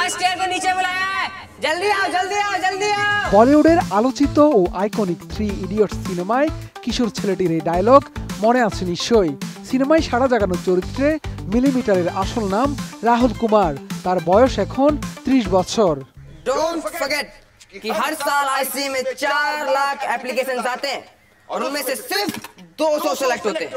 First year को नीचे बुलाया है, जल्दी आओ जल्दी आओ जल्दी आओ। বলিউডের আলোচিত ও আইকনিক 3 ইডিয়টস সিনেমায় কিশোর ছেলেটির এই ডায়লগ মনে আছে নিশ্চয়ই। সিনেমায় সাড়া জাগানো চরিত্রে মিলিমিটারের আসল নাম রাহুল কুমার। তার বয়স এখন 30 বছর। डोंट फॉरगेट कि हर साल आईसी में 4 लाख एप्लीकेशंस आते हैं और उनमें से सिर्फ 200 सेलेक्ट होते हैं।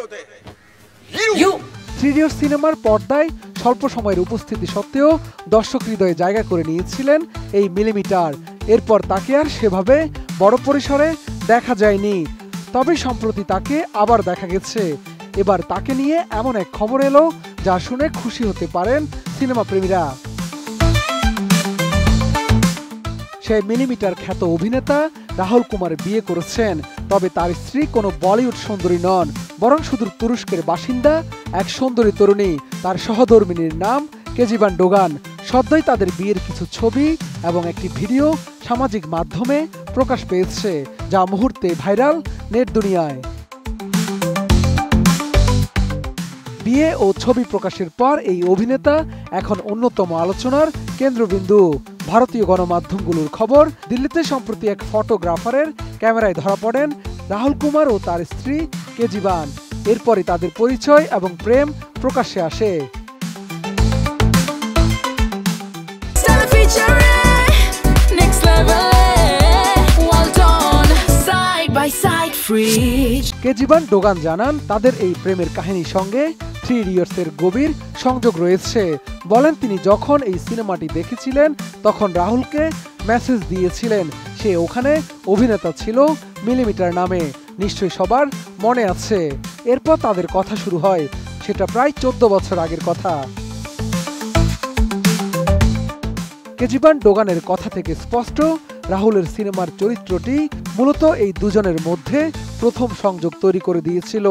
यू 3 ইডিয়টস সিনেমার পর্দায় স্বল্প সময়ের উপস্থিতি সত্ত্বেও দর্শক হৃদয়ে জায়গা করে নিয়েছিলেন এই মিলিমিটার। এরপর তাকে আর সেভাবে বড় পরিসরে দেখা যায়নি, তবে সম্প্রতি তাকে আবার দেখা গেছে। এবার তাকে নিয়ে এমন এক খবর এলো যা শুনে খুশি হতে পারেন সিনেমা প্রেমীরা। সেই মিলিমিটার খ্যাত অভিনেতা রাহুল কুমার বিয়ে করেছেন, তবে তার স্ত্রী কোনো বলিউড সুন্দরী নন, বরং সুদূর তুরস্কের বাসিন্দা এক সুন্দরী তরুণী। তার সহধর্মিনীর নাম কেজিবান ডোগান। সদ্যই তাদের বিয়ের কিছু ছবি এবং একটি ভিডিও সামাজিক মাধ্যমে প্রকাশ পেয়েছে, যা মুহূর্তে ভাইরাল নেট দুনিয়ায়। বিয়ে ও ছবি প্রকাশের পর এই অভিনেতা এখন অন্যতম আলোচনার কেন্দ্রবিন্দু। ভারতীয় গণমাধ্যমগুলোর খবর, দিল্লিতে সম্প্রতি এক ফটোগ্রাফারের ক্যামেরায় ধরা পড়েন রাহুল কুমার ও তার স্ত্রী কেজিবান। এরপরই তাদের পরিচয় এবং প্রেম প্রকাশ্যে আসে। কেজিবান ডোগান জানান তাদের এই প্রেমের কাহিনীর সঙ্গে 3 ইডিয়টসের গভীর সংযোগ রয়েছে। বলেন তিনি যখন এই সিনেমাটি দেখেছিলেন তখন রাহুলকে মেসেজ দিয়েছিলেন। সে ওখানে অভিনেতা ছিল মিলিমিটার নামে, নিশ্চয়ই সবার মনে আছে। এরপর তাদের কথা শুরু হয়, সেটা প্রায় 14 বছর আগের কথা। কেজিবান ডোগানের কথা থেকে স্পষ্ট, রাহুলের সিনেমার চরিত্রটি মূলত এই দুজনের মধ্যে প্রথম সংযোগ তৈরি করে দিয়েছিল।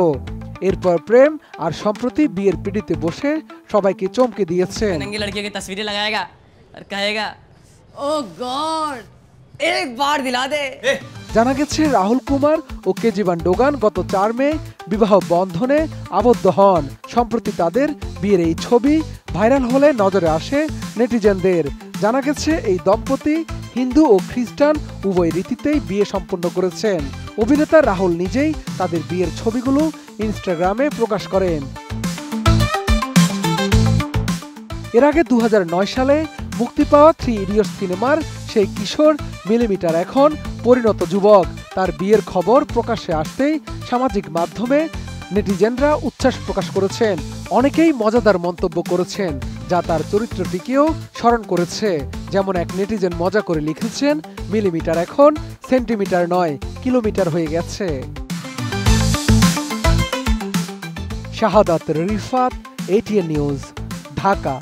এরপর প্রেম আর সম্প্রতি বিয়ের পিড়িতে বসে সবাইকে চমকে দিয়েছেন। জানা গেছে রাহুল কুমার ও কেজিবান ডোগান গত 4 মে বিবাহ বন্ধনে আবদ্ধ হন। সম্প্রতি তাদের বিয়ের এই ছবি ভাইরাল হলে নজরে আসে নেটিজেনদের। জানা গেছে এই দম্পতি হিন্দু ও খ্রিস্টান উভয় রীতিতেই বিয়ে সম্পন্ন করেছেন। অভিনেতা রাহুল নিজেই তাদের বিয়ের ছবিগুলো ইনস্টাগ্রামে প্রকাশ করেন। এর আগে 2009 সালে মুক্তি পাওয়া 3 ইডিয়টস সিনেমার সেই কিশোর মিলিমিটার এখন পরিণত যুবক। তার বিয়ের খবর প্রকাশ্যে আসতেই সামাজিক মাধ্যমে নেটিজেনরা উচ্ছ্বাস প্রকাশ করেছেন। অনেকেই মজাদার মন্তব্য করেছেন, যা তার চরিত্রটিকেও স্মরণ করেছে। যেমন এক নেটিজেন মজা করে লিখেছেন, মিলিমিটার এখন সেন্টিমিটার নয়, কিলোমিটার হয়ে গেছে। শাহাদাত রিফাত, ATN নিউজ, ঢাকা।